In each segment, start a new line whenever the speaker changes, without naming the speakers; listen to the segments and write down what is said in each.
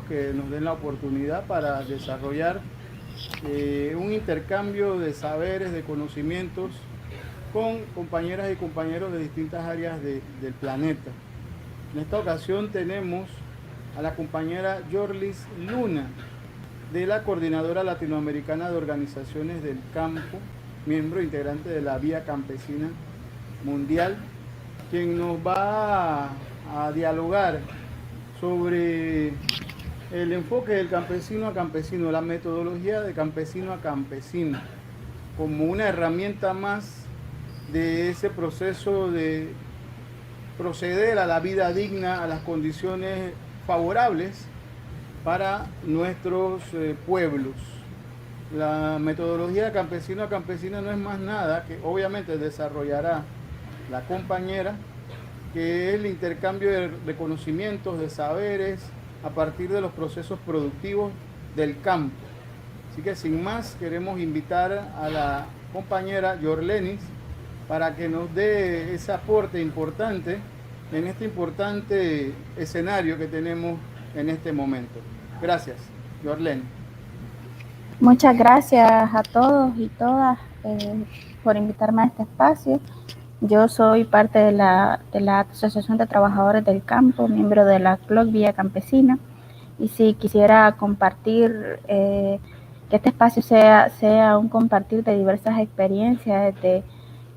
que nos den la oportunidad para desarrollar un intercambio de saberes, de conocimientos con compañeras y compañeros de distintas áreas del planeta. En esta ocasión tenemos a la compañera Yorlis Luna, de la Coordinadora Latinoamericana de Organizaciones del Campo, miembro integrante de la Vía Campesina Mundial, quien nos va a dialogar sobre el enfoque del campesino a campesino, la metodología de campesino a campesino, como una herramienta más de ese proceso de proceder a la vida digna, a las condiciones favorables para nuestros pueblos. La metodología de campesino a campesina no es más nada que obviamente desarrollará la compañera, que es el intercambio de conocimientos, de saberes, a partir de los procesos productivos del campo. Así que sin más, queremos invitar a la compañera Yorlenis para que nos dé ese aporte importante en este importante escenario que tenemos en este momento. Gracias, Yorlen.
Muchas gracias a todos y todas por invitarme a este espacio. Yo soy parte de la Asociación de Trabajadores del Campo, miembro de la CLOC Vía Campesina, y sí quisiera compartir, que este espacio sea un compartir de diversas experiencias de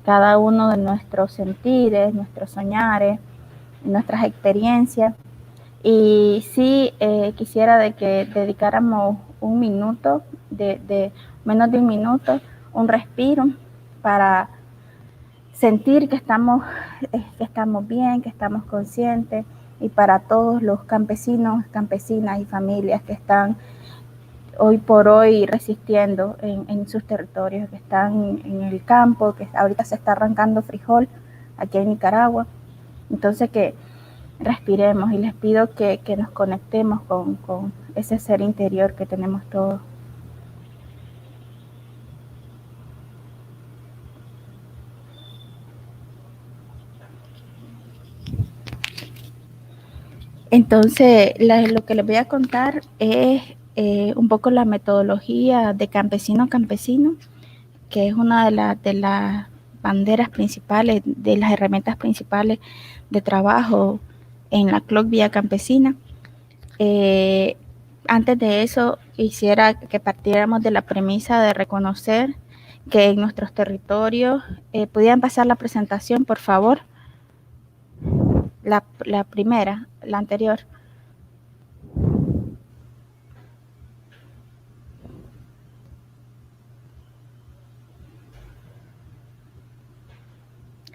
cada uno de nuestros sentires, nuestros soñares, nuestras experiencias. Y sí quisiera de que dedicáramos un minuto, de menos de un minuto, un respiro para sentir que estamos bien, que estamos conscientes, y para todos los campesinos, campesinas y familias que están hoy por hoy resistiendo en sus territorios, que están en el campo, que ahorita se está arrancando frijol aquí en Nicaragua. Entonces que respiremos, y les pido que nos conectemos con ese ser interior que tenemos todos. Entonces, lo que les voy a contar es un poco la metodología de campesino a campesino, que es una de las banderas principales, de las herramientas principales de trabajo en la CLOC Vía Campesina. Antes de eso, quisiera que partiéramos de la premisa de reconocer que en nuestros territorios, ¿pudieran pasar la presentación, por favor? La primera, la anterior.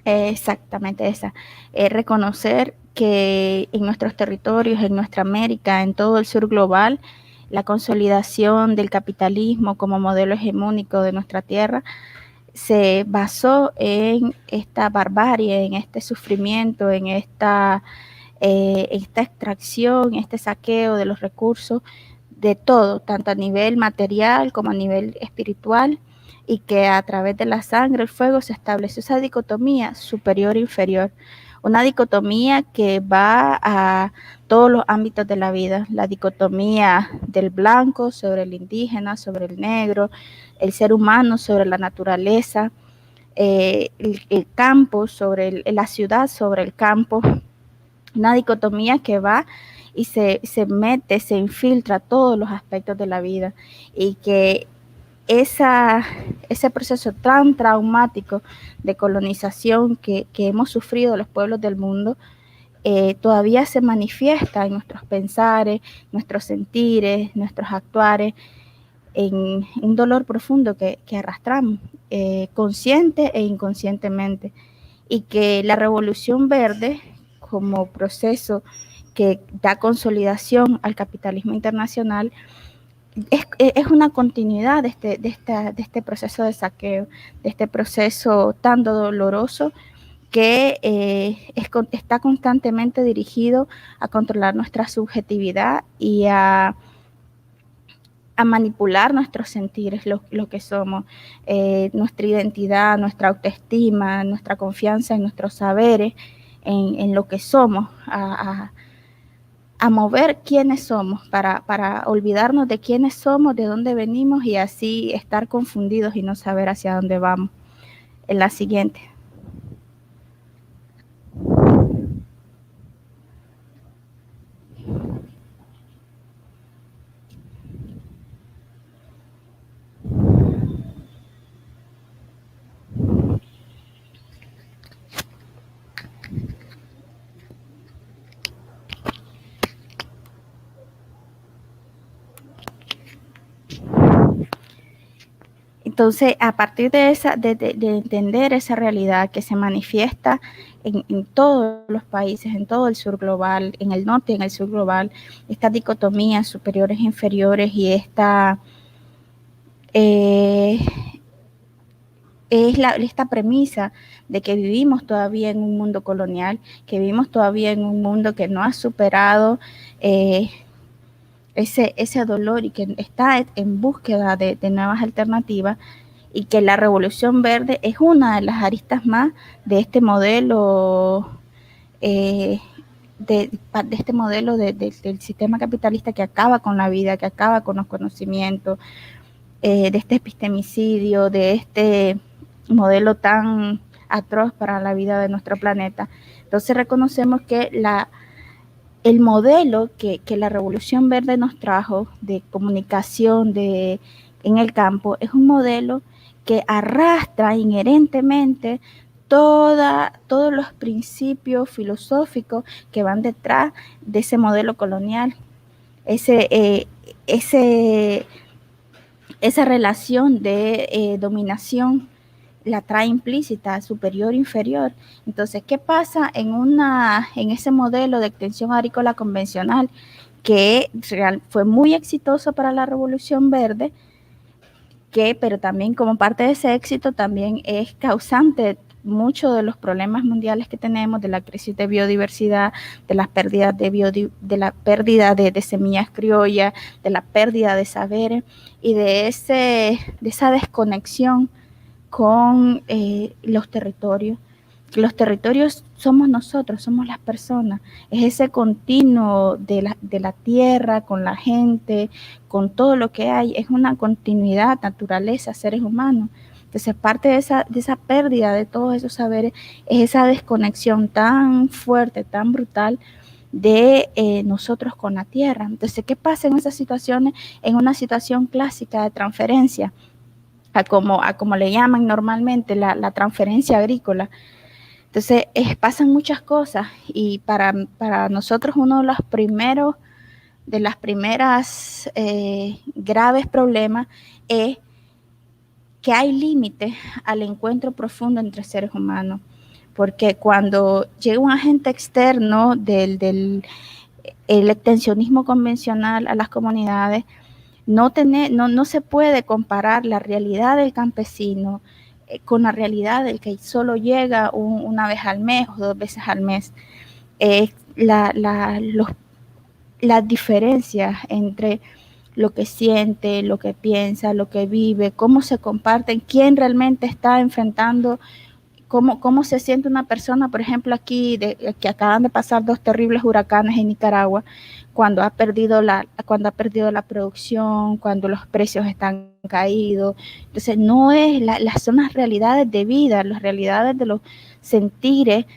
Exactamente esa. Reconocer que en nuestros territorios, en nuestra América, en todo el sur global, la consolidación del capitalismo como modelo hegemónico de nuestra tierra se basó en esta barbarie, en este sufrimiento, en esta extracción, este saqueo de los recursos, de todo, tanto a nivel material como a nivel espiritual, y que a través de la sangre, el fuego, se estableció esa dicotomía superior-inferior, una dicotomía que va a todos los ámbitos de la vida, la dicotomía del blanco sobre el indígena, sobre el negro, el ser humano sobre la naturaleza, el campo sobre la ciudad, sobre el campo, una dicotomía que va y se mete, se infiltra todos los aspectos de la vida, y que ese proceso tan traumático de colonización que hemos sufrido los pueblos del mundo, todavía se manifiesta en nuestros pensares, nuestros sentires, nuestros actuares, en un dolor profundo que arrastramos, consciente e inconscientemente, y que la Revolución Verde, como proceso que da consolidación al capitalismo internacional, es una continuidad de este proceso de saqueo, de este proceso tan doloroso que está constantemente dirigido a controlar nuestra subjetividad y a manipular nuestros sentires, lo que somos, nuestra identidad, nuestra autoestima, nuestra confianza en nuestros saberes, en lo que somos, a mover quiénes somos, para olvidarnos de quiénes somos, de dónde venimos y así estar confundidos y no saber hacia dónde vamos. En la siguiente. Entonces, a partir de entender esa realidad que se manifiesta en todos los países, en todo el sur global, en el norte y en el sur global, esta dicotomía superiores e inferiores y esta esta premisa de que vivimos todavía en un mundo colonial, que vivimos todavía en un mundo que no ha superado ese dolor y que está en búsqueda de nuevas alternativas, y que la Revolución Verde es una de las aristas más de este modelo de este modelo del sistema capitalista que acaba con la vida, que acaba con los conocimientos, de este epistemicidio, de este modelo tan atroz para la vida de nuestro planeta. Entonces reconocemos que el modelo que la Revolución Verde nos trajo de comunicación en el campo es un modelo que arrastra inherentemente todos los principios filosóficos que van detrás de ese modelo colonial. Esa relación de dominación la trae implícita, superior, inferior. Entonces, ¿qué pasa en ese modelo de extensión agrícola convencional que fue muy exitoso para la Revolución Verde, pero también como parte de ese éxito también es causante de muchos de los problemas mundiales que tenemos, de la crisis de biodiversidad, de las pérdidas de la pérdida de semillas criollas, de la pérdida de saberes y de esa desconexión con los territorios. Los territorios somos nosotros, somos las personas, es ese continuo de la tierra con la gente, con todo lo que hay, es una continuidad, naturaleza, seres humanos. Entonces, parte de esa pérdida de todos esos saberes es esa desconexión tan fuerte, tan brutal de nosotros con la tierra. Entonces, ¿qué pasa en esas situaciones? En una situación clásica de transferencia, a como le llaman normalmente la transferencia agrícola. Entonces, pasan muchas cosas y para nosotros uno de las primeras graves problemas es que hay límites al encuentro profundo entre seres humanos, porque cuando llega un agente externo del extensionismo convencional a las comunidades, no se puede comparar la realidad del campesino con la realidad del que solo llega una vez al mes o 2 veces al mes. Las diferencias entre lo que siente, lo que piensa, lo que vive, cómo se comparten, quién realmente está enfrentando, cómo se siente una persona, por ejemplo, aquí que acaban de pasar 2 terribles huracanes en Nicaragua, cuando ha perdido la producción, cuando los precios están caídos. Entonces, no es son las realidades de vida, las realidades de los sentires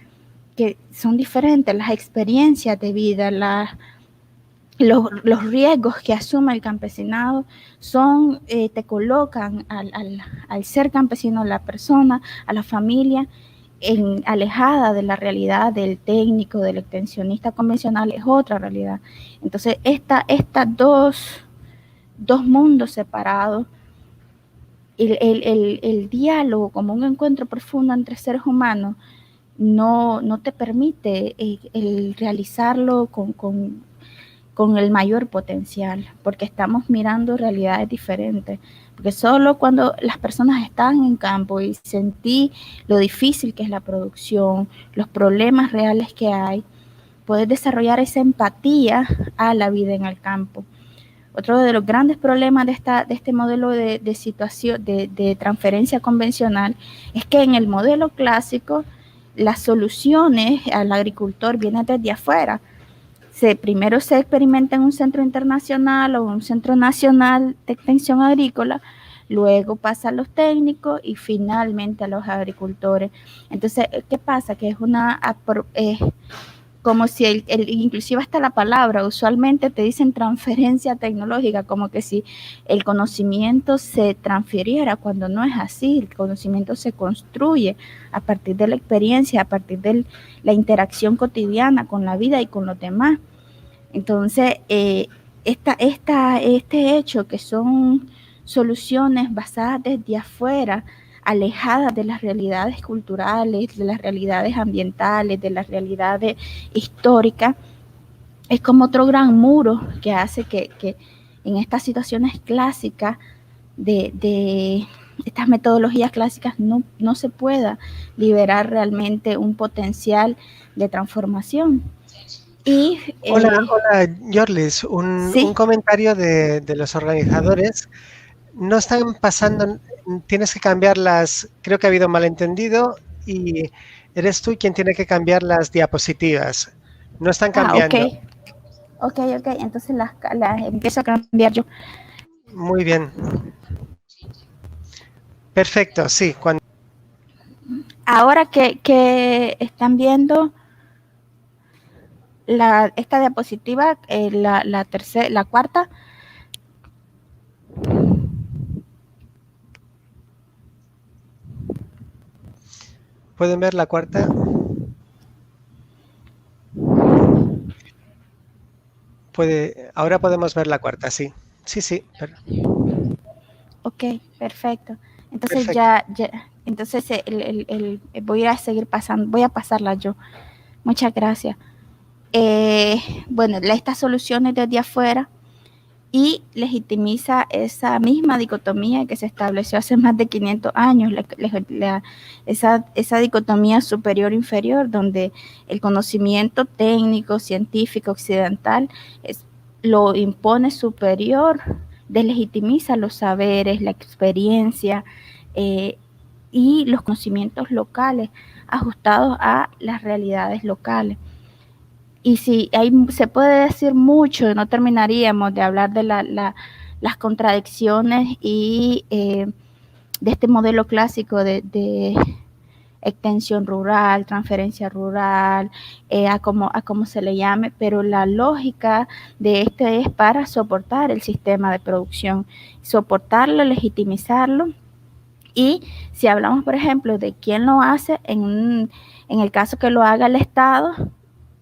que son diferentes, las experiencias de vida, los riesgos que asume el campesinado te colocan al ser campesino, a la persona, a la familia, alejada de la realidad del técnico, del extensionista convencional, es otra realidad. Entonces, estas dos mundos separados, el diálogo como un encuentro profundo entre seres humanos no te permite el realizarlo con el mayor potencial, porque estamos mirando realidades diferentes, porque solo cuando las personas están en campo y sentí lo difícil que es la producción, los problemas reales que hay, puedes desarrollar esa empatía a la vida en el campo. Otro de los grandes problemas de este modelo de situación, de transferencia convencional, es que en el modelo clásico las soluciones al agricultor vienen desde afuera. primero se experimenta en un centro internacional o un centro nacional de extensión agrícola, luego pasa a los técnicos y finalmente a los agricultores. Entonces, ¿qué pasa? Que es como si inclusive hasta la palabra, usualmente te dicen transferencia tecnológica, como que si el conocimiento se transfiriera, cuando no es así. El conocimiento se construye a partir de la experiencia, a partir de la interacción cotidiana con la vida y con los demás. Entonces, este hecho, que son soluciones basadas desde afuera, alejadas de las realidades culturales, de las realidades ambientales, de las realidades históricas, es como otro gran muro que hace que en estas situaciones clásicas de estas metodologías clásicas no se pueda liberar realmente un potencial de transformación. Y,
hola, Yorlis,
sí.
un comentario de los organizadores. No están pasando, tienes que cambiarlas, creo que ha habido un malentendido y eres tú quien tiene que cambiar las diapositivas. No están cambiando.
Ok, entonces las empiezo a cambiar yo.
Muy bien. Perfecto, sí.
Ahora que están viendo esta diapositiva, la cuarta.
¿Pueden ver la cuarta? Ahora podemos ver la cuarta, sí. Sí.
Ok, perfecto. Entonces perfecto. Entonces voy a seguir pasando, voy a pasarla yo. Muchas gracias. Bueno, estas soluciones desde afuera y legitimiza esa misma dicotomía que se estableció hace más de 500 años, esa dicotomía superior-inferior, donde el conocimiento técnico, científico, occidental lo impone superior, deslegitimiza los saberes, la experiencia y los conocimientos locales ajustados a las realidades locales. Y sí, se puede decir mucho, no terminaríamos de hablar de las contradicciones y de este modelo clásico de extensión rural, transferencia rural, a como se le llame, pero la lógica de este es para soportar el sistema de producción, soportarlo, legitimizarlo. Y si hablamos, por ejemplo, de quién lo hace, en el caso que lo haga el Estado,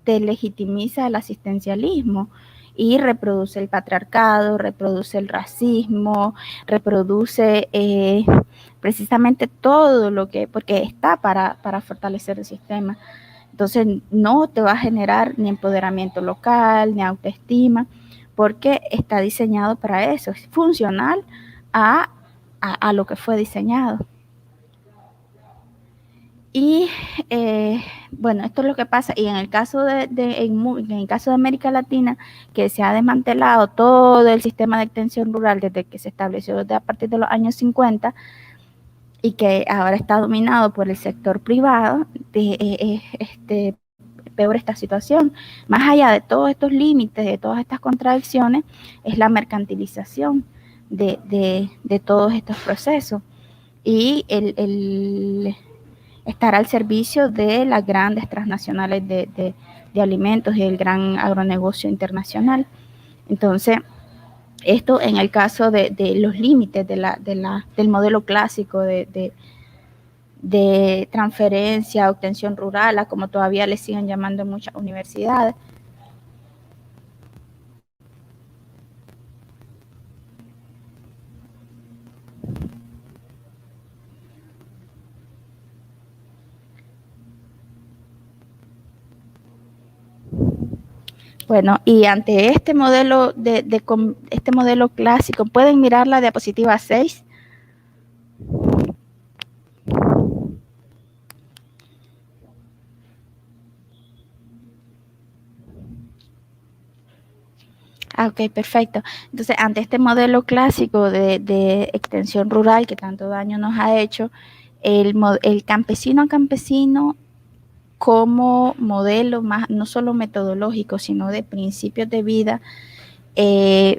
legitimiza el asistencialismo y reproduce el patriarcado, reproduce el racismo, reproduce precisamente todo lo que, porque está para fortalecer el sistema. Entonces no te va a generar ni empoderamiento local, ni autoestima, porque está diseñado para eso, es funcional a lo que fue diseñado. Y bueno, esto es lo que pasa. Y en el caso en el caso de América Latina, que se ha desmantelado todo el sistema de extensión rural desde que se estableció a partir de los años 50 y que ahora está dominado por el sector privado, peor esta situación. Más allá de todos estos límites, de todas estas contradicciones, es la mercantilización de todos estos procesos. Y estar al servicio de las grandes transnacionales de alimentos y el gran agronegocio internacional. Entonces, esto en el caso de los límites del modelo clásico de transferencia, obtención rural, como todavía le siguen llamando en muchas universidades. Bueno, y ante este modelo este modelo clásico, pueden mirar la diapositiva 6. Ok, perfecto. Entonces, ante este modelo clásico de extensión rural que tanto daño nos ha hecho, el campesino a campesino como modelo, más, no solo metodológico, sino de principios de vida,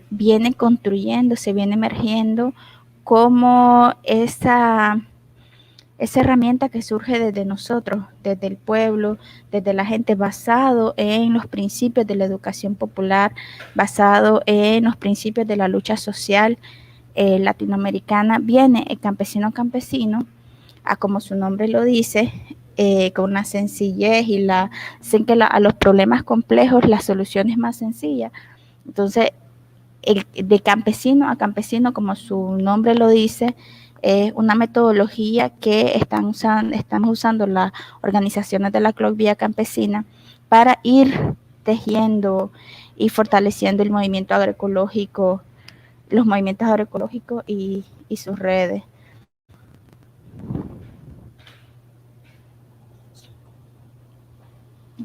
viene construyendo, se viene emergiendo como esa herramienta que surge desde nosotros, desde el pueblo, desde la gente, basado en los principios de la educación popular, basado en los principios de la lucha social latinoamericana. Viene el campesino campesino, a como su nombre lo dice, con una sencillez y hacen que a los problemas complejos la solución es más sencilla. Entonces, de campesino a campesino, como su nombre lo dice, es una metodología que estamos usando las organizaciones de la CLOC Vía Campesina para ir tejiendo y fortaleciendo el movimiento agroecológico, los movimientos agroecológicos y sus redes.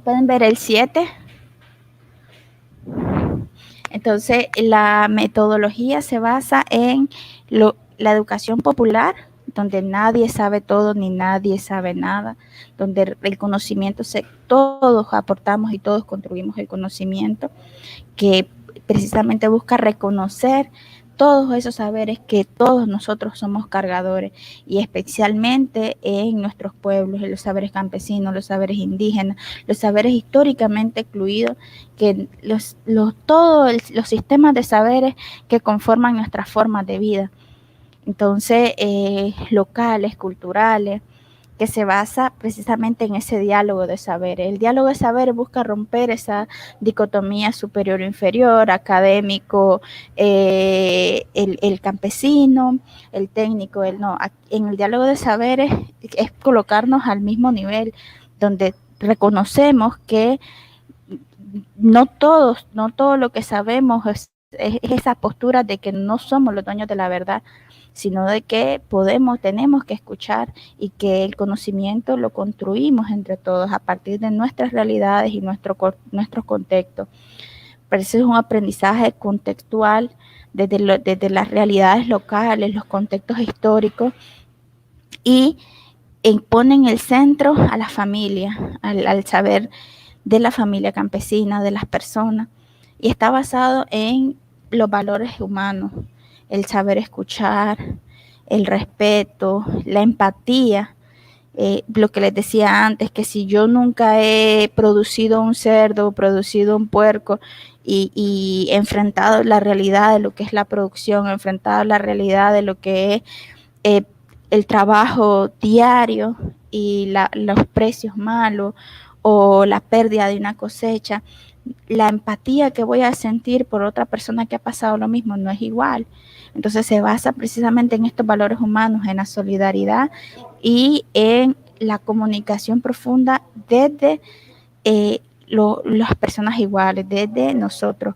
Pueden ver el 7. Entonces, la metodología se basa en la educación popular, donde nadie sabe todo ni nadie sabe nada, donde el conocimiento todos aportamos y todos construimos el conocimiento, que precisamente busca reconocer todos esos saberes que todos nosotros somos cargadores, y especialmente en nuestros pueblos, en los saberes campesinos, los saberes indígenas, los saberes históricamente excluidos, que todos los sistemas de saberes que conforman nuestras formas de vida. Entonces, locales, culturales, que se basa precisamente en ese diálogo de saberes. El diálogo de saberes busca romper esa dicotomía superior-inferior, académico, el campesino, el técnico, el no. En el diálogo de saberes es colocarnos al mismo nivel, donde reconocemos que no todo lo que sabemos es esa postura de que no somos los dueños de la verdad, sino de que tenemos que escuchar, y que el conocimiento lo construimos entre todos a partir de nuestras realidades y nuestros contextos. Pero eso es un aprendizaje contextual desde las realidades locales, los contextos históricos, y pone en el centro a la familia, al saber de la familia campesina, de las personas, y está basado en los valores humanos, el saber escuchar, el respeto, la empatía. Lo que les decía antes, que si yo nunca he producido un cerdo, producido un puerco y enfrentado la realidad de lo que es la producción, enfrentado la realidad de lo que es el trabajo diario y los precios malos o la pérdida de una cosecha, la empatía que voy a sentir por otra persona que ha pasado lo mismo no es igual. Entonces se basa precisamente en estos valores humanos, en la solidaridad y en la comunicación profunda desde las personas iguales, desde nosotros.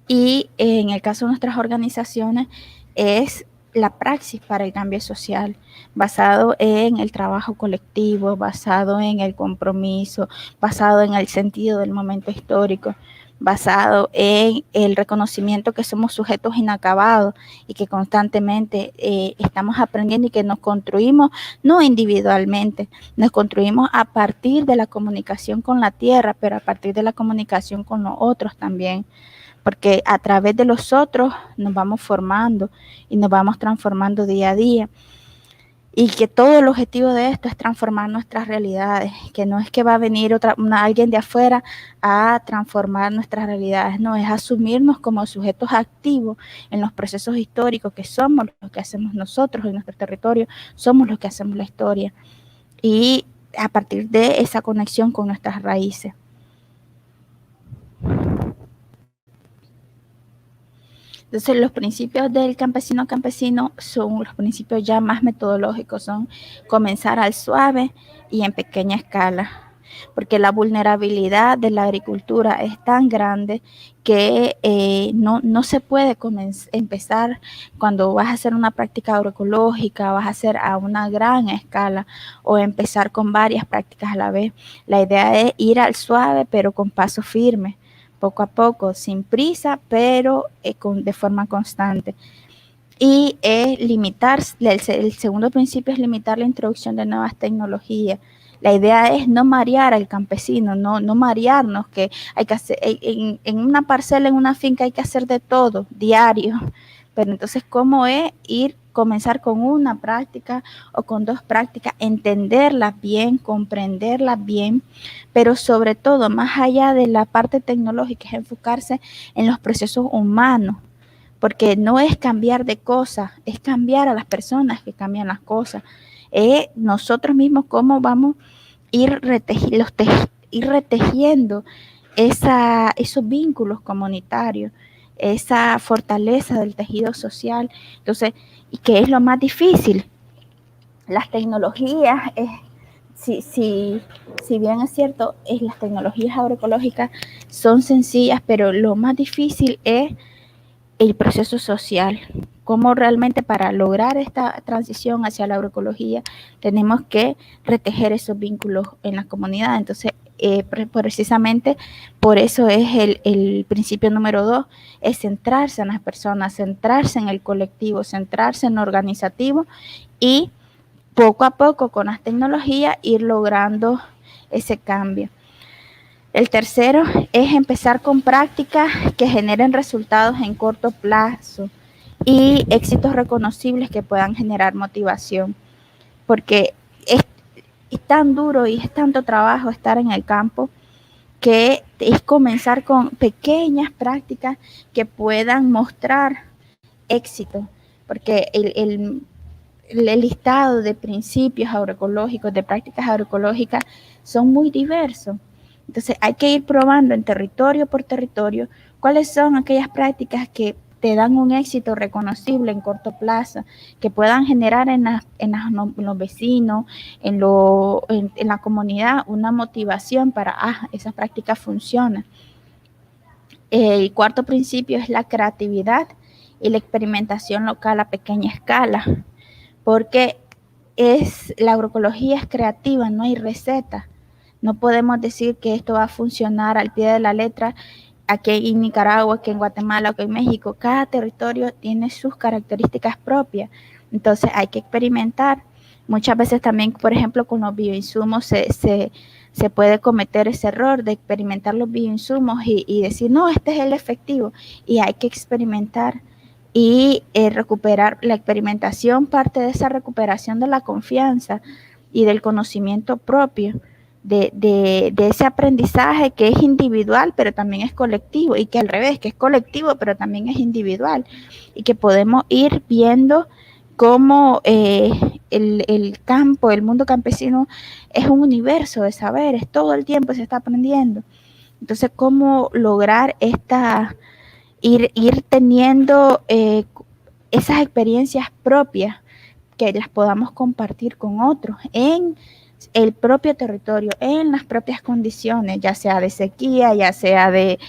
Y en el caso de nuestras organizaciones es la praxis para el cambio social, basado en el trabajo colectivo, basado en el compromiso, basado en el sentido del momento histórico, basado en el reconocimiento que somos sujetos inacabados y que constantemente estamos aprendiendo, y que nos construimos no individualmente, nos construimos a partir de la comunicación con la tierra, pero a partir de la comunicación con los otros también, porque a través de los otros nos vamos formando y nos vamos transformando día a día. Y que todo el objetivo de esto es transformar nuestras realidades, que no es que va a venir alguien de afuera a transformar nuestras realidades, no, es asumirnos como sujetos activos en los procesos históricos, que somos los que hacemos nosotros en nuestro territorio, somos los que hacemos la historia, y a partir de esa conexión con nuestras raíces. Entonces, los principios del campesino son los principios ya más metodológicos, son comenzar al suave y en pequeña escala, porque la vulnerabilidad de la agricultura es tan grande que no se puede empezar cuando vas a hacer una práctica agroecológica, vas a hacer a una gran escala o empezar con varias prácticas a la vez. La idea es ir al suave, pero con paso firme, poco a poco, sin prisa, pero de forma constante. Y limitar, el segundo principio es limitar la introducción de nuevas tecnologías. La idea es no marear al campesino, no marearnos, que hay que hacer, en una parcela, en una finca hay que hacer de todo, diario. Pero entonces, ¿cómo es comenzar con una práctica o con dos prácticas, entenderlas bien, comprenderlas bien, pero sobre todo, más allá de la parte tecnológica, es enfocarse en los procesos humanos, porque no es cambiar de cosas, es cambiar a las personas que cambian las cosas. Nosotros mismos cómo vamos a ir retejiendo esos vínculos comunitarios, esa fortaleza del tejido social. Entonces, ¿y qué es lo más difícil? Las tecnologías, si bien es cierto, las tecnologías agroecológicas son sencillas, pero lo más difícil es el proceso social, cómo realmente para lograr esta transición hacia la agroecología tenemos que retejer esos vínculos en la comunidad. Entonces, precisamente por eso es el principio número 2, es centrarse en las personas, centrarse en el colectivo, centrarse en lo organizativo y poco a poco con las tecnologías ir logrando ese cambio. El tercero es empezar con prácticas que generen resultados en corto plazo y éxitos reconocibles que puedan generar motivación, porque es tan duro y es tanto trabajo estar en el campo que es comenzar con pequeñas prácticas que puedan mostrar éxito, porque el listado de principios agroecológicos, de prácticas agroecológicas, son muy diversos. Entonces hay que ir probando en territorio por territorio cuáles son aquellas prácticas que te dan un éxito reconocible en corto plazo, que puedan generar en los vecinos, en la comunidad, una motivación para, esas prácticas funcionan. El cuarto principio es la creatividad y la experimentación local a pequeña escala, porque la agroecología es creativa, no hay receta. No podemos decir que esto va a funcionar al pie de la letra aquí en Nicaragua, aquí en Guatemala, aquí en México. Cada territorio tiene sus características propias. Entonces hay que experimentar. Muchas veces también, por ejemplo, con los bioinsumos se puede cometer ese error de experimentar los bioinsumos y decir, no, este es el efectivo. Y hay que experimentar y recuperar la experimentación, parte de esa recuperación de la confianza y del conocimiento propio, de ese aprendizaje que es individual, pero también es colectivo, y que al revés, que es colectivo, pero también es individual, y que podemos ir viendo cómo el campo, el mundo campesino es un universo de saberes, todo el tiempo se está aprendiendo. Entonces, cómo lograr ir teniendo esas experiencias propias que las podamos compartir con otros en el propio territorio, en las propias condiciones, ya sea de sequía, ya sea de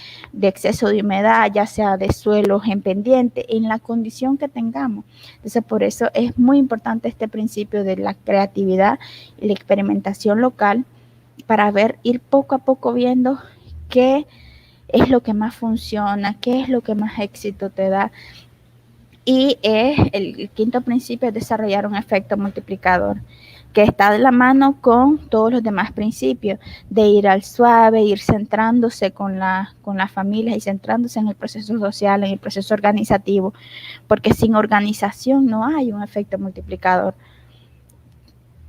exceso de humedad, ya sea de suelos en pendiente, en la condición que tengamos. Entonces, por eso es muy importante este principio de la creatividad y la experimentación local para ir poco a poco viendo qué es lo que más funciona, qué es lo que más éxito te da. Y el quinto principio es desarrollar un efecto multiplicador, que está de la mano con todos los demás principios, de ir al suave, ir centrándose con las familias y centrándose en el proceso social, en el proceso organizativo, porque sin organización no hay un efecto multiplicador.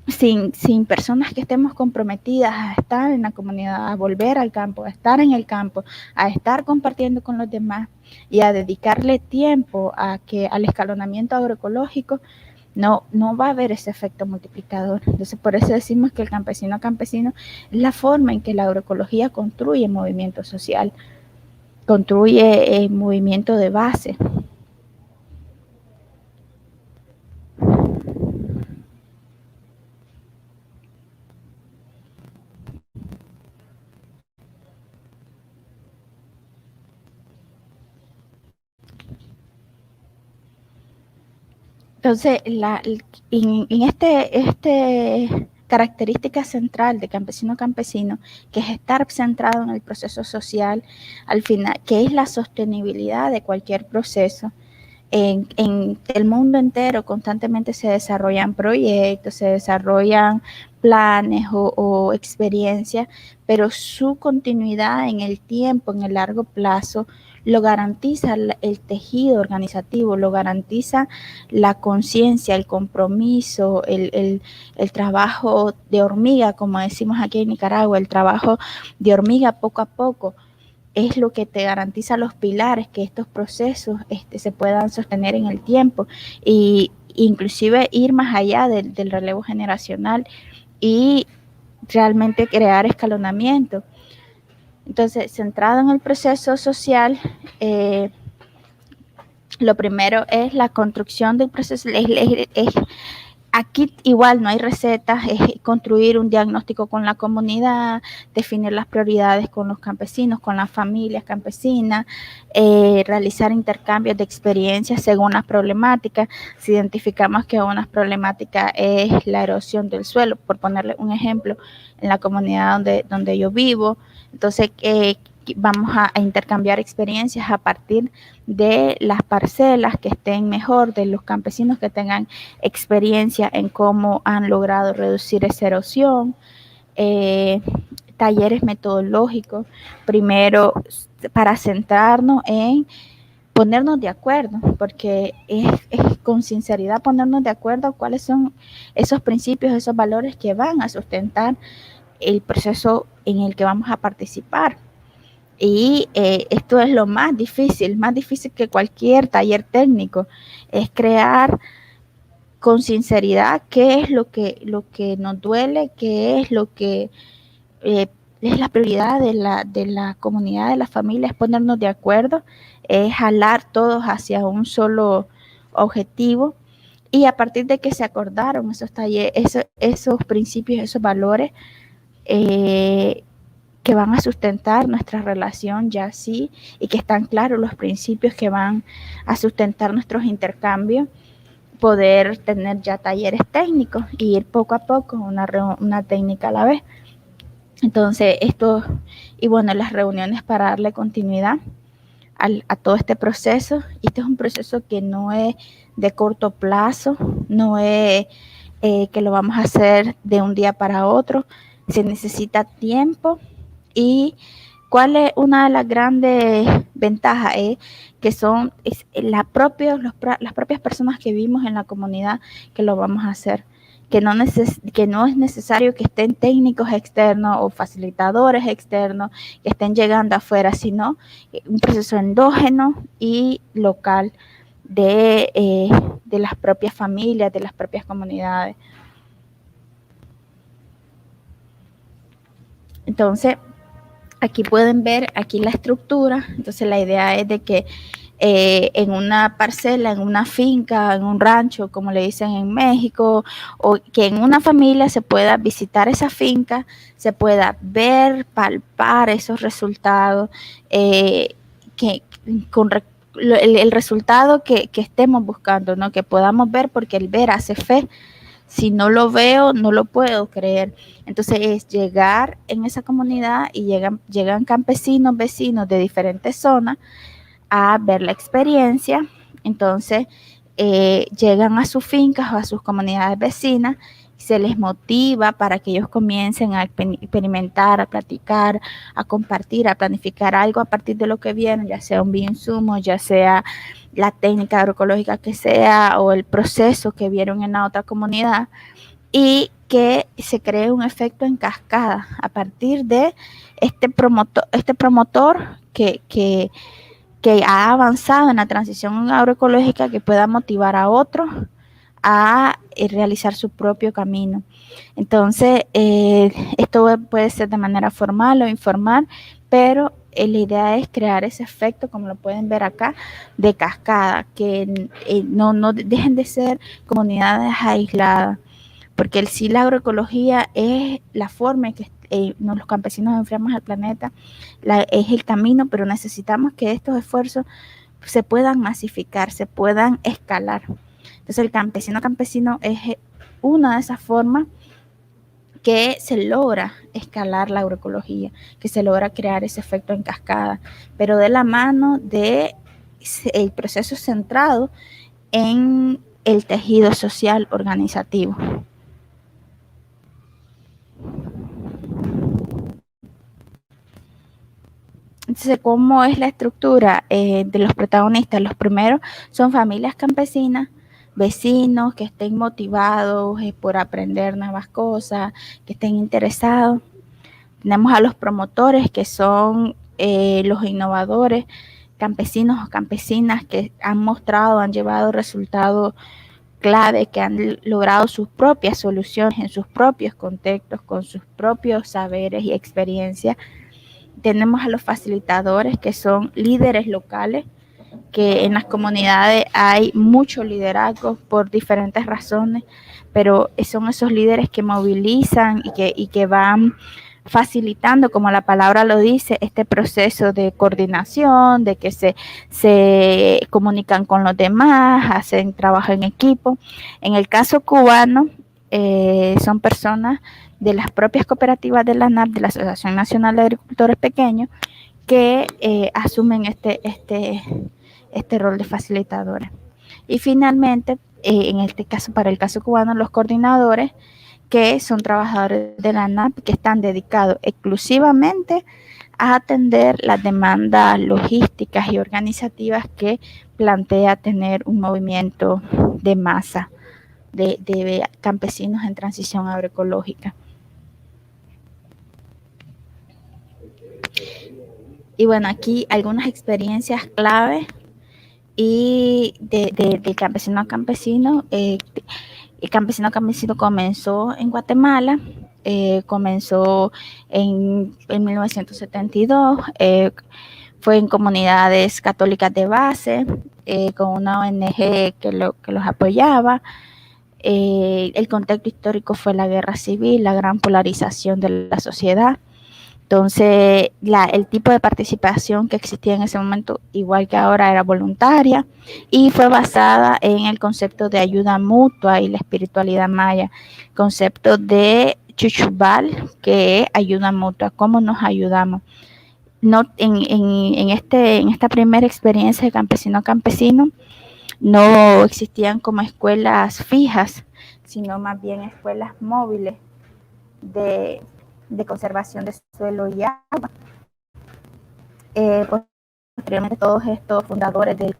Sin personas que estemos comprometidas a estar en la comunidad, a volver al campo, a estar en el campo, a estar compartiendo con los demás y a dedicarle tiempo al escalonamiento agroecológico, no va a haber ese efecto multiplicador. Entonces, por eso decimos que el campesino es la forma en que la agroecología construye movimiento social, construye movimiento de base. Entonces, en este característica central de campesino, que es estar centrado en el proceso social, al final, que es la sostenibilidad de cualquier proceso, En el mundo entero constantemente se desarrollan proyectos, se desarrollan planes o experiencias, pero su continuidad en el tiempo, en el largo plazo, lo garantiza el tejido organizativo, lo garantiza la conciencia, el compromiso, el trabajo de hormiga, como decimos aquí en Nicaragua, el trabajo de hormiga poco a poco, es lo que te garantiza los pilares, que estos procesos se puedan sostener en el tiempo y inclusive ir más allá del relevo generacional y realmente crear escalonamiento. Entonces, centrado en el proceso social, lo primero es la construcción del proceso, aquí igual no hay recetas, es construir un diagnóstico con la comunidad, definir las prioridades con los campesinos, con las familias campesinas, realizar intercambios de experiencias según las problemáticas. Si identificamos que una problemática es la erosión del suelo, por ponerle un ejemplo, en la comunidad donde yo vivo, entonces vamos a intercambiar experiencias a partir de las parcelas que estén mejor, de los campesinos que tengan experiencia en cómo han logrado reducir esa erosión, talleres metodológicos, primero para centrarnos en ponernos de acuerdo, porque es con sinceridad ponernos de acuerdo cuáles son esos principios, esos valores que van a sustentar el proceso en el que vamos a participar. Y esto es lo más difícil que cualquier taller técnico, es crear con sinceridad qué es lo que nos duele, qué es lo que es la prioridad de la comunidad, de la familia, es ponernos de acuerdo, es jalar todos hacia un solo objetivo. Y a partir de que se acordaron esos talleres, esos principios, esos valores, que van a sustentar nuestra relación ya sí, y que están claros los principios que van a sustentar nuestros intercambios, poder tener ya talleres técnicos y ir poco a poco una técnica a la vez. Entonces, y bueno, las reuniones para darle continuidad a todo este proceso. Y este es un proceso que no es de corto plazo, no es que lo vamos a hacer de un día para otro, se necesita tiempo. ¿Y cuál es una de las grandes ventajas? Que son las propias personas que vivimos en la comunidad que lo vamos a hacer. Que no es necesario que estén técnicos externos o facilitadores externos que estén llegando afuera, sino un proceso endógeno y local de las propias familias, de las propias comunidades. Entonces, aquí pueden ver aquí la estructura. Entonces la idea es de que en una parcela, en una finca, en un rancho, como le dicen en México, o que en una familia se pueda visitar esa finca, se pueda ver, palpar esos resultados, que con el resultado que estemos buscando, ¿no? Que podamos ver, porque el ver hace fe. Si no lo veo, no lo puedo creer. Entonces es llegar en esa comunidad y llegan campesinos, vecinos de diferentes zonas a ver la experiencia. Entonces llegan a sus fincas o a sus comunidades vecinas, se les motiva para que ellos comiencen a experimentar, a platicar, a compartir, a planificar algo a partir de lo que vieron, ya sea un bioinsumo, ya sea la técnica agroecológica que sea, o el proceso que vieron en la otra comunidad, y que se cree un efecto en cascada a partir de este promotor que ha avanzado en la transición agroecológica, que pueda motivar a otros a realizar su propio camino. Entonces, esto puede ser de manera formal o informal, pero la idea es crear ese efecto, como lo pueden ver acá, de cascada, que no dejen de ser comunidades aisladas, porque la agroecología es la forma en que los campesinos enfriamos el planeta, es el camino, pero necesitamos que estos esfuerzos se puedan masificar, se puedan escalar. Entonces el campesino es una de esas formas que se logra escalar la agroecología, que se logra crear ese efecto en cascada, pero de la mano de el proceso centrado en el tejido social organizativo. Entonces, ¿cómo es la estructura de los protagonistas? Los primeros son familias campesinas, vecinos que estén motivados por aprender nuevas cosas, que estén interesados. Tenemos a los promotores, que son los innovadores, campesinos o campesinas que han mostrado, han llevado resultados clave, que han logrado sus propias soluciones en sus propios contextos, con sus propios saberes y experiencias. Tenemos a los facilitadores, que son líderes locales, que en las comunidades hay mucho liderazgo por diferentes razones, pero son esos líderes que movilizan y que van facilitando, como la palabra lo dice, este proceso de coordinación, de que se comunican con los demás, hacen trabajo en equipo. En el caso cubano, son personas de las propias cooperativas de la ANAP, de la Asociación Nacional de Agricultores Pequeños, que asumen este rol de facilitadores. Y finalmente, en este caso, para el caso cubano, los coordinadores, que son trabajadores de la ANAP, que están dedicados exclusivamente a atender las demandas logísticas y organizativas que plantea tener un movimiento de masa de campesinos en transición agroecológica. Y bueno, aquí algunas experiencias clave y de campesino a campesino. El campesino a campesino comenzó en Guatemala, comenzó en 1972, fue en comunidades católicas de base, con una ONG que los apoyaba. El contexto histórico fue la guerra civil, la gran polarización de la sociedad. Entonces, el tipo de participación que existía en ese momento, igual que ahora, era voluntaria y fue basada en el concepto de ayuda mutua y la espiritualidad maya, concepto de Chuchubal, que es ayuda mutua, cómo nos ayudamos. No, en esta primera experiencia de campesino a campesino, no existían como escuelas fijas, sino más bien escuelas móviles de conservación de suelo y agua. Posteriormente, todos estos fundadores del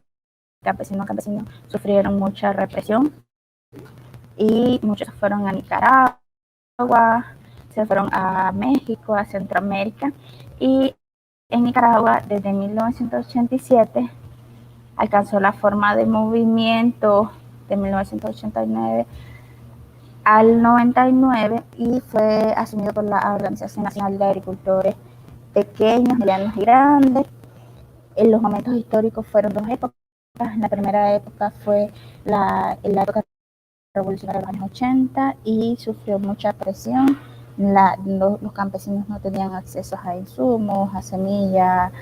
campesino a campesino sufrieron mucha represión y muchos fueron a Nicaragua, se fueron a México, a Centroamérica, y en Nicaragua desde 1987 alcanzó la forma de movimiento de 1989 al 99 y fue asumido por la Organización Nacional de Agricultores Pequeños, Medianos y Grandes. En los momentos históricos fueron dos épocas. La primera época fue la época revolucionaria de los años 80 y sufrió mucha presión. Los campesinos no tenían acceso a insumos, a semillas,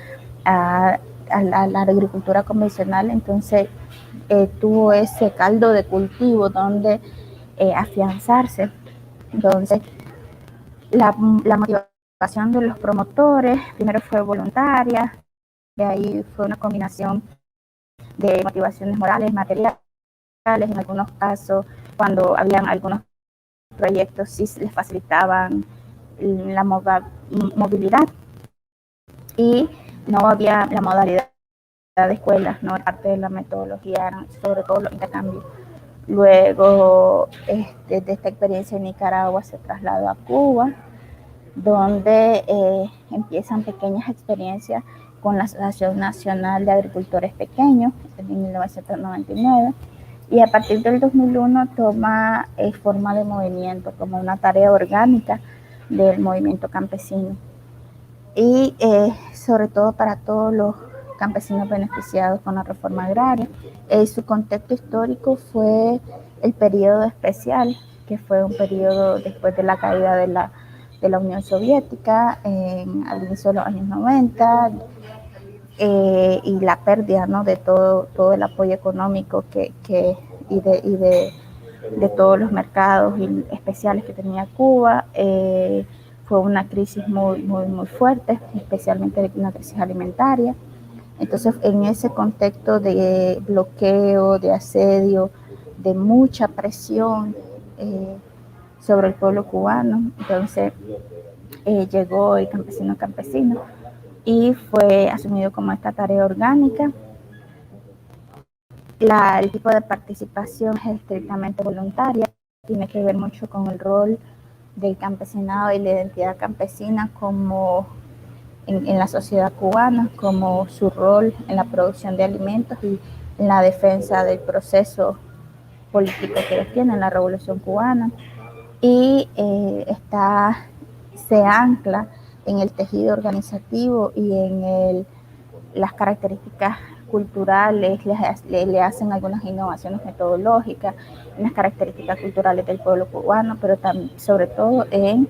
a la agricultura convencional, entonces tuvo ese caldo de cultivo donde afianzarse. Entonces, la motivación de los promotores primero fue voluntaria, de ahí fue una combinación de motivaciones morales, materiales, en algunos casos, cuando habían algunos proyectos, sí les facilitaban la movilidad y no había la modalidad de escuelas, no era parte de la metodología, eran sobre todo los intercambios. Luego de esta experiencia en Nicaragua se trasladó a Cuba, donde empiezan pequeñas experiencias con la Asociación Nacional de Agricultores Pequeños en 1999 y a partir del 2001 toma forma de movimiento como una tarea orgánica del movimiento campesino y sobre todo para todos los campesinos beneficiados con la reforma agraria. Su contexto histórico fue el periodo especial, que fue un periodo después de la caída de la Unión Soviética al inicio de los años 90 y la pérdida, ¿no?, de todo el apoyo económico y de todos los mercados especiales que tenía Cuba. Fue una crisis muy fuerte, especialmente una crisis alimentaria. Entonces, en ese contexto de bloqueo, de asedio, de mucha presión sobre el pueblo cubano, entonces llegó el campesino y fue asumido como esta tarea orgánica. El tipo de participación es estrictamente voluntaria, tiene que ver mucho con el rol del campesinado y la identidad campesina como en la sociedad cubana, como su rol en la producción de alimentos y en la defensa del proceso político que ellos tienen, la Revolución Cubana. Y se ancla en el tejido organizativo y en las características culturales, le hacen algunas innovaciones metodológicas en las características culturales del pueblo cubano, pero también, sobre todo en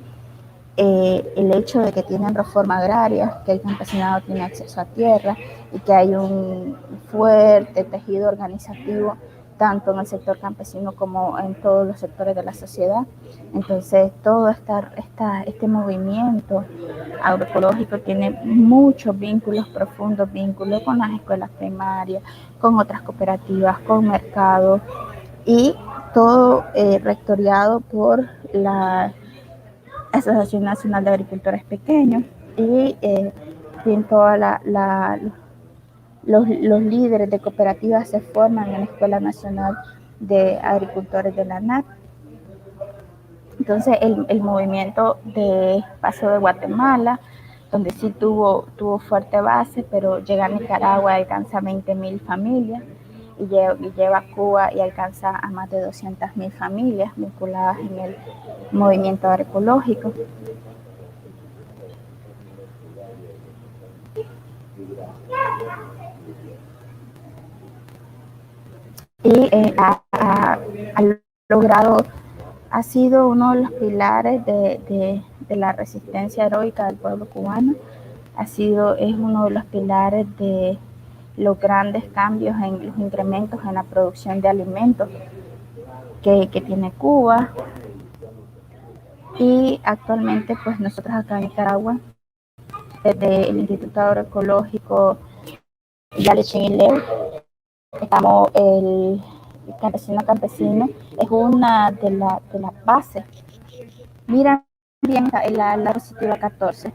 el hecho de que tienen reforma agraria, que el campesinado tiene acceso a tierra y que hay un fuerte tejido organizativo tanto en el sector campesino como en todos los sectores de la sociedad. Entonces, todo este movimiento agroecológico tiene muchos vínculos, profundos vínculos con las escuelas primarias, con otras cooperativas, con mercados y todo rectoriado por la Asociación Nacional de Agricultores Pequeños y en toda los líderes de cooperativas se forman en la Escuela Nacional de Agricultores de la ANAC. Entonces el movimiento de Paso de Guatemala, donde sí tuvo fuerte base, pero llega a Nicaragua y alcanza 20.000 familias, y lleva a Cuba y alcanza a más de 200.000 familias vinculadas en el movimiento agroecológico. Y ha logrado, ha sido uno de los pilares de la resistencia heroica del pueblo cubano, es uno de los pilares de los grandes cambios en los incrementos en la producción de alimentos que tiene Cuba. Y actualmente, pues nosotros acá en Nicaragua, desde el Instituto Agroecológico Yalechín y Leu, estamos el campesino es una de las bases. Mira bien la diapositiva 14.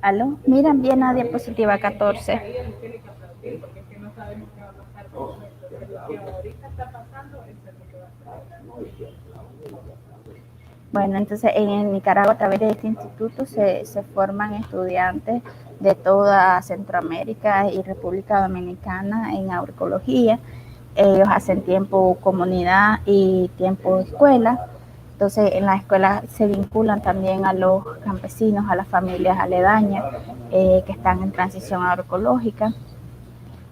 ¿Aló? Miran bien la diapositiva 14. Bueno, entonces en Nicaragua a través de este instituto se forman estudiantes de toda Centroamérica y República Dominicana en agroecología. Ellos hacen tiempo comunidad y tiempo escuela. Entonces en la escuela se vinculan también a los campesinos, a las familias aledañas que están en transición agroecológica.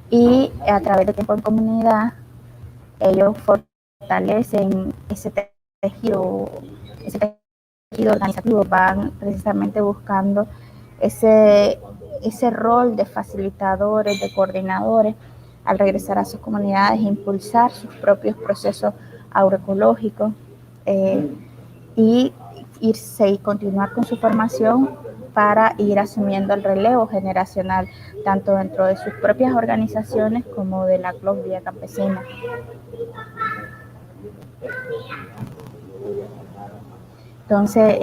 Y a través de tiempo en comunidad, ellos fortalecen ese tejido organizativo, van precisamente buscando ese rol de facilitadores, de coordinadores, al regresar a sus comunidades, impulsar sus propios procesos agroecológicos y irse y continuar con su formación para ir asumiendo el relevo generacional, tanto dentro de sus propias organizaciones como de la Vía Campesina. Entonces,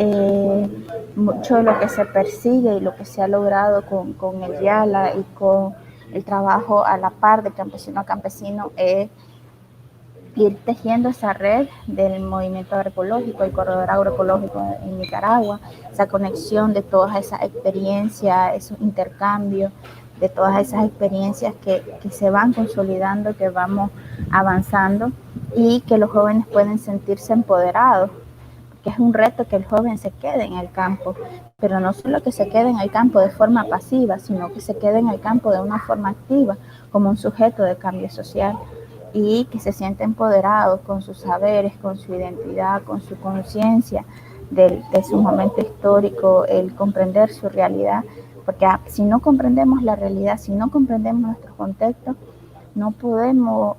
mucho de lo que se persigue y lo que se ha logrado con el YALA y con el trabajo a la par de campesino a campesino es ir tejiendo esa red del movimiento agroecológico, el corredor agroecológico en Nicaragua, esa conexión de todas esas experiencias, esos intercambios, de todas esas experiencias que se van consolidando, que vamos avanzando y que los jóvenes pueden sentirse empoderados, que es un reto que el joven se quede en el campo, pero no solo que se quede en el campo de forma pasiva, sino que se quede en el campo de una forma activa, como un sujeto de cambio social, y que se siente empoderado con sus saberes, con su identidad, con su conciencia de su momento histórico, el comprender su realidad, porque si no comprendemos la realidad, si no comprendemos nuestros contextos, no podemos,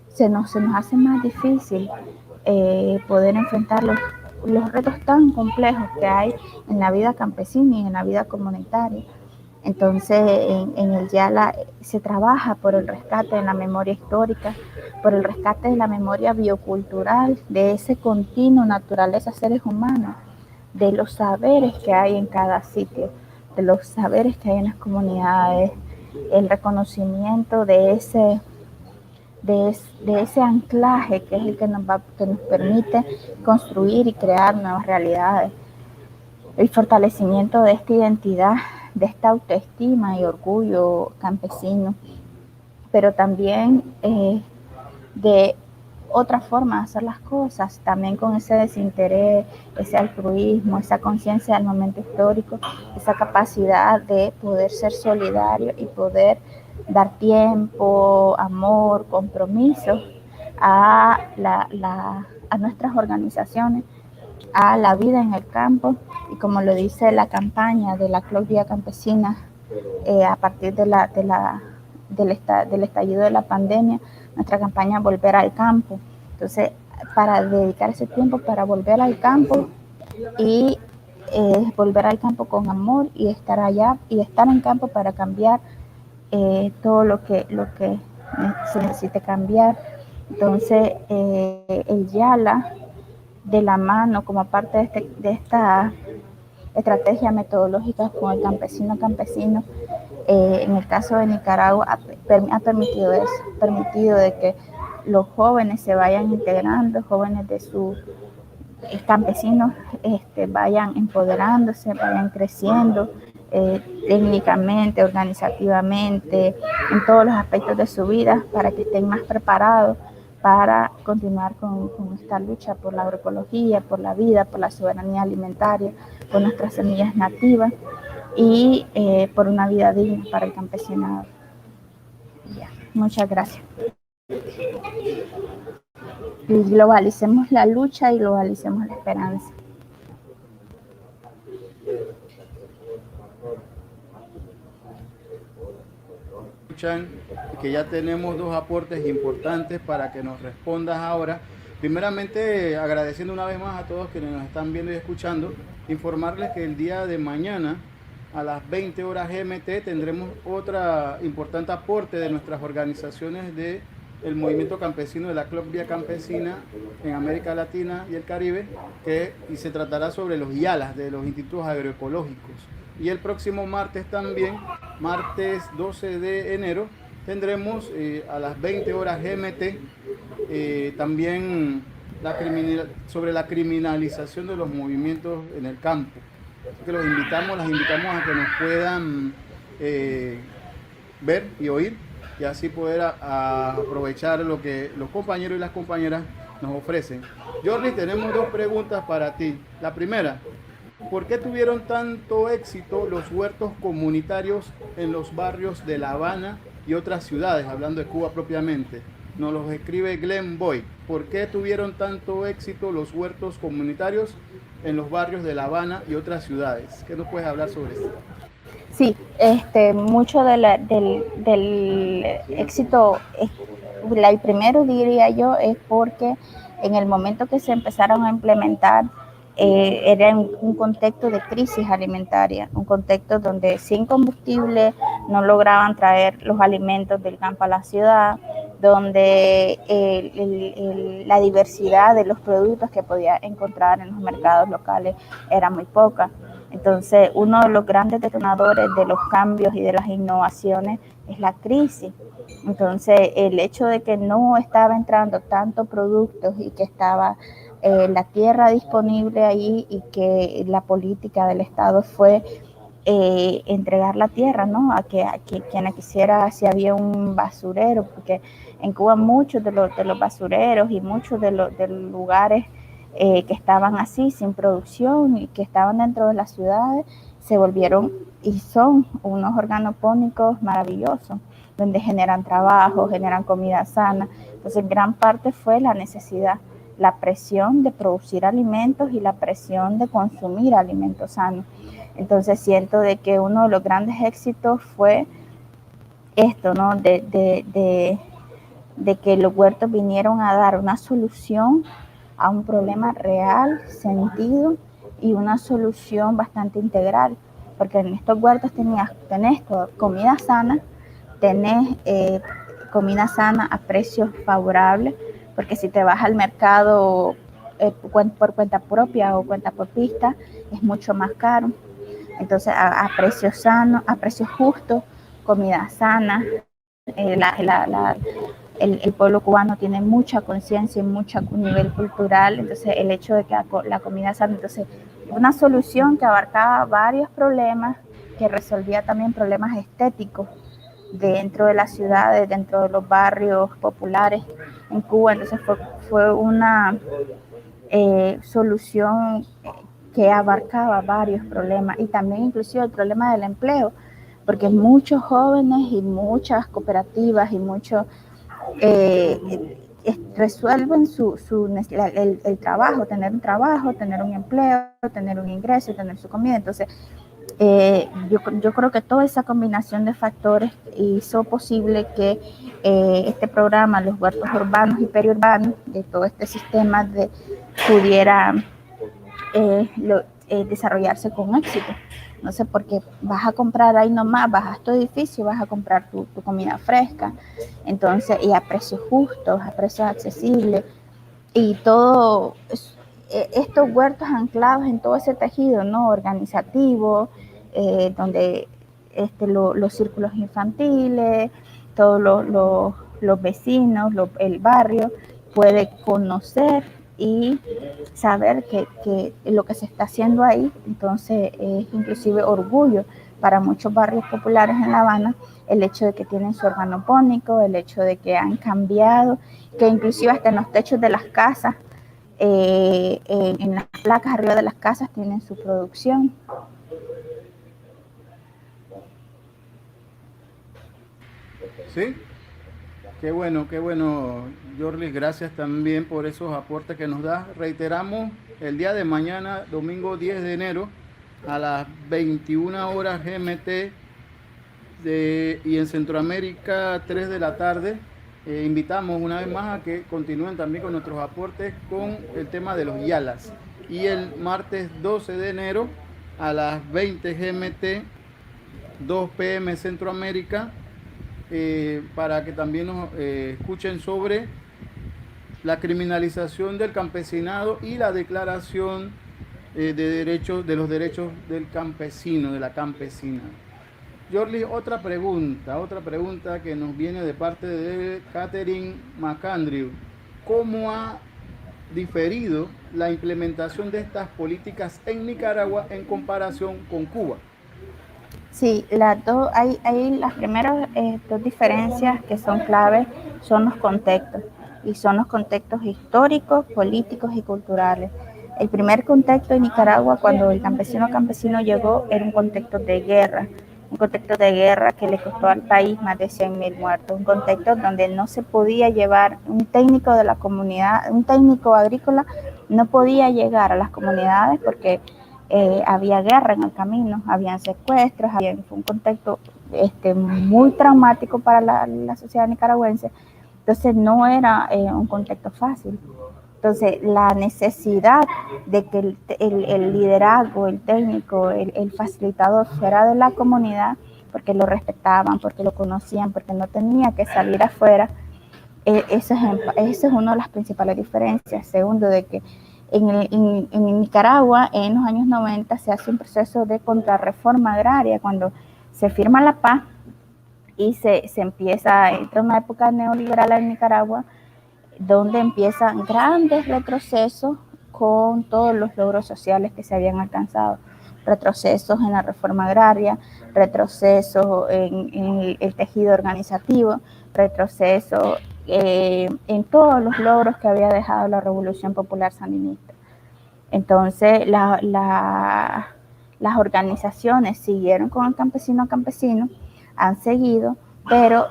se nos hace más difícil poder enfrentar los retos tan complejos que hay en la vida campesina y en la vida comunitaria. Entonces, en el YALA se trabaja por el rescate de la memoria histórica, por el rescate de la memoria biocultural, de ese continuo naturaleza seres humanos, de los saberes que hay en cada sitio, de los saberes que hay en las comunidades, el reconocimiento de ese anclaje que es el que nos permite construir y crear nuevas realidades. El fortalecimiento de esta identidad, de esta autoestima y orgullo campesino, pero también de otra forma de hacer las cosas, también con ese desinterés, ese altruismo, esa conciencia del momento histórico, esa capacidad de poder ser solidario y poder dar tiempo, amor, compromiso a nuestras organizaciones, a la vida en el campo, y como lo dice la campaña de la Club Vía Campesina, a partir del estallido de la pandemia, nuestra campaña Volver al Campo. Entonces, para dedicar ese tiempo para volver al campo y volver al campo con amor y estar allá y estar en campo para cambiar todo lo que se necesite cambiar. Entonces, el YALA, de la mano como parte de esta estrategia metodológica con el campesino, en el caso de Nicaragua ha permitido eso, permitido de que los jóvenes se vayan integrando, jóvenes de sus campesinos vayan empoderándose, vayan creciendo técnicamente, organizativamente, en todos los aspectos de su vida, para que estén más preparados para continuar con esta lucha por la agroecología, por la vida, por la soberanía alimentaria, por nuestras semillas nativas y por una vida digna para el campesinado. Ya, muchas gracias. Y globalicemos la lucha y globalicemos la esperanza.
Que ya tenemos dos aportes importantes para que nos respondas ahora. Primeramente, agradeciendo una vez más a todos quienes nos están viendo y escuchando, informarles que el día de mañana a las 20 horas GMT tendremos otra importante aporte de nuestras organizaciones del movimiento campesino de la Club Vía Campesina en América Latina y el Caribe, y se tratará sobre los YALAs de los institutos agroecológicos. Y el próximo martes también, martes 12 de enero, tendremos a las 20 horas GMT también sobre la criminalización de los movimientos en el campo. Así que las invitamos a que nos puedan ver y oír, y así poder aprovechar lo que los compañeros y las compañeras nos ofrecen. Jordi, tenemos dos preguntas para ti. La primera: ¿por qué tuvieron tanto éxito los huertos comunitarios en los barrios de La Habana y otras ciudades, hablando de Cuba propiamente? Nos los escribe Glenn Boyd. ¿Por qué tuvieron tanto éxito los huertos comunitarios en los barrios de La Habana y otras ciudades? ¿Qué nos puedes hablar sobre esto?
Sí, mucho del éxito, el primero diría yo, es porque en el momento que se empezaron a implementar, era un contexto de crisis alimentaria, un contexto donde sin combustible no lograban traer los alimentos del campo a la ciudad, donde la diversidad de los productos que podía encontrar en los mercados locales era muy poca. Entonces, uno de los grandes detonadores de los cambios y de las innovaciones es la crisis. Entonces, el hecho de que no estaba entrando tantos productos y que estaba la tierra disponible ahí, y que la política del Estado fue entregar la tierra, ¿no? a quien quisiera, si había un basurero, porque en Cuba muchos de los basureros y muchos de los lugares que estaban así, sin producción y que estaban dentro de las ciudades, se volvieron y son unos organopónicos maravillosos, donde generan trabajo, generan comida sana. Entonces, gran parte fue la necesidad la presión de producir alimentos y la presión de consumir alimentos sanos. Entonces siento de que uno de los grandes éxitos fue esto, ¿no? De que los huertos vinieron a dar una solución a un problema real, sentido, y una solución bastante integral, porque en estos huertos tenés comida sana, tenés comida sana a precios favorables, porque si te vas al mercado por cuenta propia o cuenta por pista, es mucho más caro. Entonces, a precios sanos, a precios justos, comida sana. El pueblo cubano tiene mucha conciencia y mucho nivel cultural, entonces el hecho de que la comida sana, entonces una solución que abarcaba varios problemas, que resolvía también problemas estéticos dentro de las ciudades, dentro de los barrios populares en Cuba. Entonces fue una solución que abarcaba varios problemas, y también inclusive el problema del empleo, porque muchos jóvenes y muchas cooperativas y muchos resuelven el trabajo, tener un trabajo, tener un empleo, tener un ingreso, tener su comida. Entonces, yo creo que toda esa combinación de factores hizo posible que este programa, los huertos urbanos y periurbanos, de todo este sistema pudiera desarrollarse con éxito. No sé, porque vas a comprar ahí nomás, vas a tu edificio, vas a comprar tu comida fresca, entonces, y a precios justos, a precios accesibles, y todo estos huertos anclados en todo ese tejido, ¿no? Organizativo, donde los círculos infantiles, todos los vecinos, el barrio puede conocer y saber que lo que se está haciendo ahí. Entonces es inclusive orgullo para muchos barrios populares en La Habana el hecho de que tienen su organopónico, el hecho de que han cambiado, que inclusive hasta en los techos de las casas, en las placas arriba de las casas tienen su producción.
¿Sí? Qué bueno, Yorlis, gracias también por esos aportes que nos das. Reiteramos, el día de mañana, domingo 10 de enero, a las 21 horas GMT y en Centroamérica 3 de la tarde, invitamos una vez más a que continúen también con nuestros aportes con el tema de los YALAS. Y el martes 12 de enero, a las 20 GMT, 2 PM Centroamérica, para que también nos escuchen sobre la criminalización del campesinado y la declaración de los derechos del campesino, de la campesina. Yorlis, otra pregunta que nos viene de parte de Catherine McAndrew. ¿Cómo ha diferido la implementación de estas políticas en Nicaragua en comparación con Cuba?
Sí, hay las primeras dos diferencias que son claves, son los contextos, y son los contextos históricos, políticos y culturales. El primer contexto en Nicaragua, cuando el campesino llegó, era un contexto de guerra, que le costó al país más de 100,000 muertos, un contexto donde no se podía llevar un técnico de la comunidad, un técnico agrícola no podía llegar a las comunidades porque había guerra en el camino, habían secuestros, fue un contexto muy traumático para la sociedad nicaragüense. Entonces no era un contexto fácil. Entonces la necesidad de que el liderazgo, el técnico, el facilitador fuera de la comunidad, porque lo respetaban, porque lo conocían, porque no tenía que salir afuera, esa es una de las principales diferencias. Segundo, de que en Nicaragua, en los años 90, se hace un proceso de contrarreforma agraria, cuando se firma la paz y se empieza, entra una época neoliberal en Nicaragua, donde empiezan grandes retrocesos con todos los logros sociales que se habían alcanzado. Retrocesos en la reforma agraria, retrocesos en el tejido organizativo, retrocesos en todos los logros que había dejado la Revolución Popular Sandinista. Entonces, las organizaciones siguieron con el campesino a campesino, han seguido, pero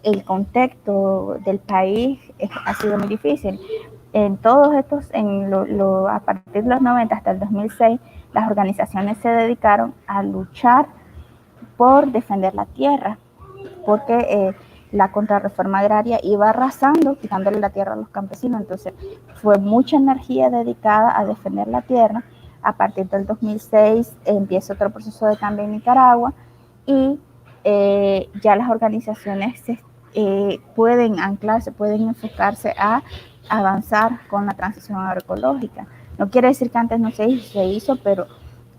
el contexto del país ha sido muy difícil. En todos estos, a partir de los 90 hasta el 2006, las organizaciones se dedicaron a luchar por defender la tierra, porque la contrarreforma agraria iba arrasando, quitándole la tierra a los campesinos. Entonces fue mucha energía dedicada a defender la tierra. A partir del 2006 empieza otro proceso de cambio en Nicaragua y ya las organizaciones pueden anclarse, pueden enfocarse a avanzar con la transición agroecológica. No quiere decir que antes no se hizo, pero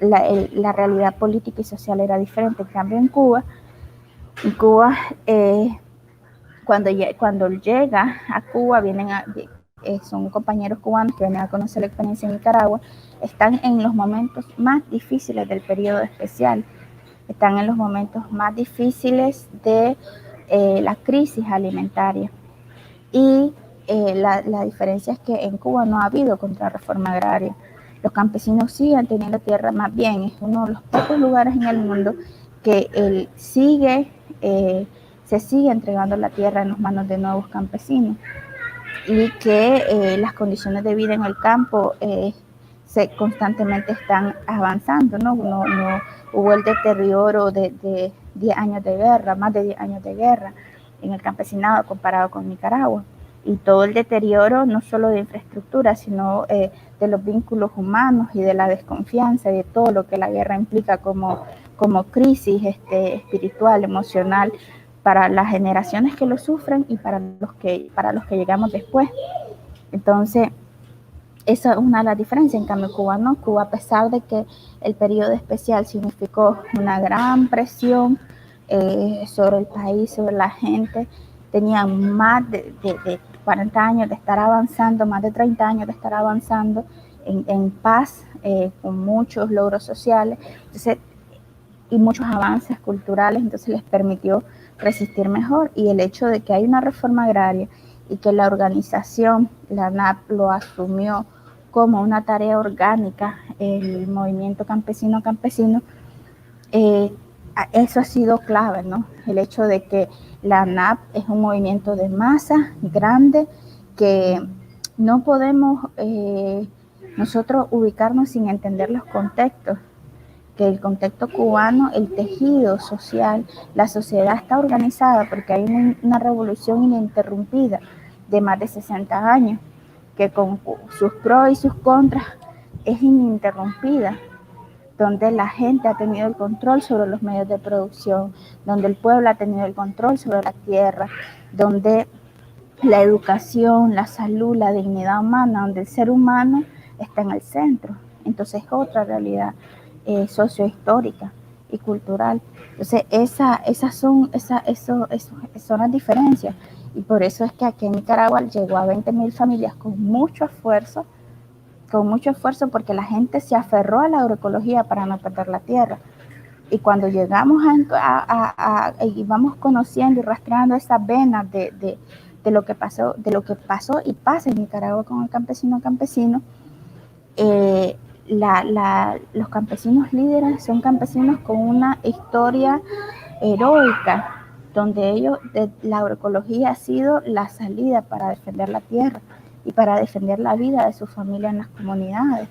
la realidad política y social era diferente. En cambio, en Cuba, cuando llega a Cuba, son compañeros cubanos que vienen a conocer la experiencia en Nicaragua, están en los momentos más difíciles del periodo especial, están en los momentos más difíciles de la crisis alimentaria. Y la diferencia es que en Cuba no ha habido contrarreforma agraria. Los campesinos siguen teniendo tierra, más bien es uno de los pocos lugares en el mundo que se sigue entregando la tierra en las manos de nuevos campesinos y que las condiciones de vida en el campo constantemente están avanzando, ¿no? No hubo el deterioro de 10 años de guerra, más de 10 años de guerra en el campesinado comparado con Nicaragua. Y todo el deterioro, no solo de infraestructura, sino de los vínculos humanos y de la desconfianza y de todo lo que la guerra implica como crisis espiritual, emocional, para las generaciones que lo sufren y para los que llegamos después. Entonces, esa es una de las diferencias. En cambio, Cuba no. Cuba, a pesar de que el periodo especial significó una gran presión sobre el país, sobre la gente, tenían más de 40 años de estar avanzando, más de 30 años de estar avanzando en paz, con muchos logros sociales, entonces, y muchos avances culturales, entonces les permitió resistir mejor. Y el hecho de que hay una reforma agraria y que la organización, la ANAP, lo asumió como una tarea orgánica, el movimiento campesino, eso ha sido clave, ¿no? El hecho de que la ANAP es un movimiento de masa grande que no podemos nosotros ubicarnos sin entender los contextos, que el contexto cubano, el tejido social, la sociedad está organizada porque hay una revolución ininterrumpida de más de 60 años, que con sus pros y sus contras es ininterrumpida, donde la gente ha tenido el control sobre los medios de producción, donde el pueblo ha tenido el control sobre la tierra, donde la educación, la salud, la dignidad humana, donde el ser humano está en el centro. Entonces es otra realidad sociohistórica y cultural. Entonces esas son las diferencias. Y por eso es que aquí en Nicaragua llegó a 20.000 familias con mucho esfuerzo, porque la gente se aferró a la agroecología para no perder la tierra. Y cuando llegamos y vamos conociendo y rastreando esas venas de lo que pasó y pasa en Nicaragua con el campesino, los campesinos líderes son campesinos con una historia heroica, donde la agroecología ha sido la salida para defender la tierra y para defender la vida de su familia en las comunidades.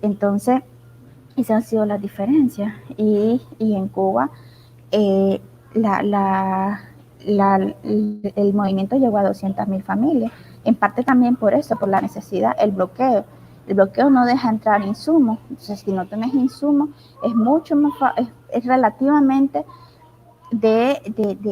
Entonces, esas han sido las diferencias. Y en Cuba, el movimiento llegó a 200.000 familias, en parte también por eso, por la necesidad, el bloqueo. El bloqueo no deja entrar insumos, entonces si no tienes insumos, es mucho más es relativamente de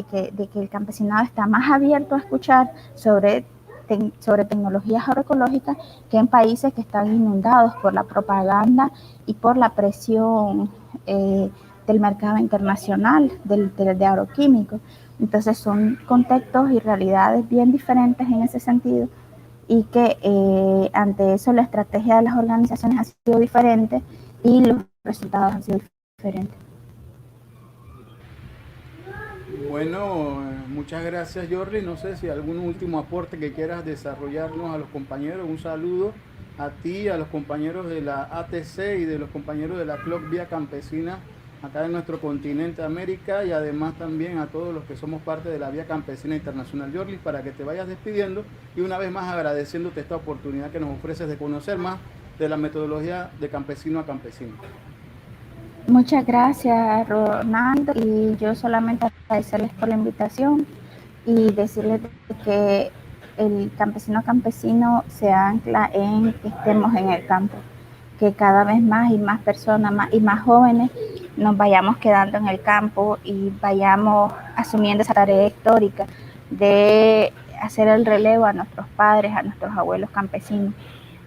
que el campesinado está más abierto a escuchar sobre tecnologías agroecológicas que en países que están inundados por la propaganda y por la presión del mercado internacional de agroquímicos. Entonces son contextos y realidades bien diferentes en ese sentido, y que ante eso la estrategia de las organizaciones ha sido diferente y los resultados han sido diferentes.
Bueno, muchas gracias, Jordi. No sé si algún último aporte que quieras desarrollarnos a los compañeros. Un saludo a ti, a los compañeros de la ATC y de los compañeros de la CLOC Vía Campesina acá en nuestro continente América, y además también a todos los que somos parte de la Vía Campesina Internacional. Yorlis, para que te vayas despidiendo y una vez más agradeciéndote esta oportunidad que nos ofreces de conocer más de la metodología de campesino a campesino.
Muchas gracias, Ronaldo, y yo solamente agradecerles por la invitación y decirles que el campesino a campesino se ancla en que estemos en el campo, que cada vez más y más personas y más jóvenes nos vayamos quedando en el campo y vayamos asumiendo esa tarea histórica de hacer el relevo a nuestros padres, a nuestros abuelos campesinos.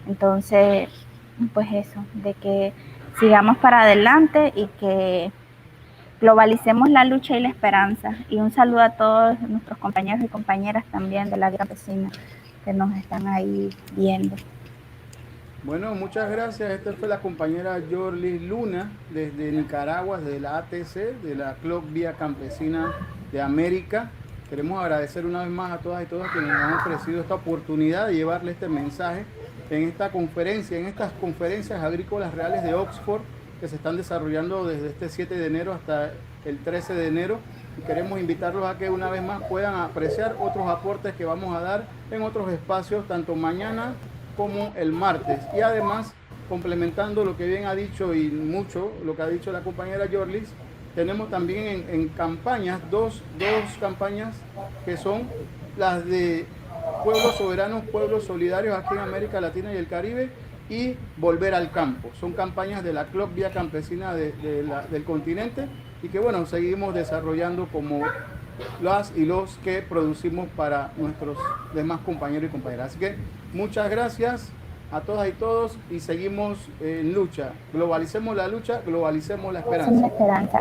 Entonces, pues eso, de que sigamos para adelante y que globalicemos la lucha y la esperanza. Y un saludo a todos nuestros compañeros y compañeras también de la Vía Campesina que nos están ahí viendo.
Bueno, muchas gracias. Esta fue la compañera Yorlis Luna desde Nicaragua, desde la ATC, de la Club Vía Campesina de América. Queremos agradecer una vez más a todas y todos quienes nos han ofrecido esta oportunidad de llevarle este mensaje en esta conferencia, en estas conferencias agrícolas reales de Oxford que se están desarrollando desde este 7 de enero hasta el 13 de enero. Y queremos invitarlos a que una vez más puedan apreciar otros aportes que vamos a dar en otros espacios, tanto mañana como el martes. Y además, complementando lo que bien ha dicho y mucho lo que ha dicho la compañera Yorlis, tenemos también en campañas, dos campañas que son las de Pueblos Soberanos, Pueblos Solidarios aquí en América Latina y el Caribe, y Volver al Campo. Son campañas de la Club Vía Campesina del continente y que bueno, seguimos desarrollando como las y los que producimos para nuestros demás compañeros y compañeras. Así que muchas gracias a todas y todos y seguimos en lucha. Globalicemos la lucha, globalicemos la esperanza.
Esperanza.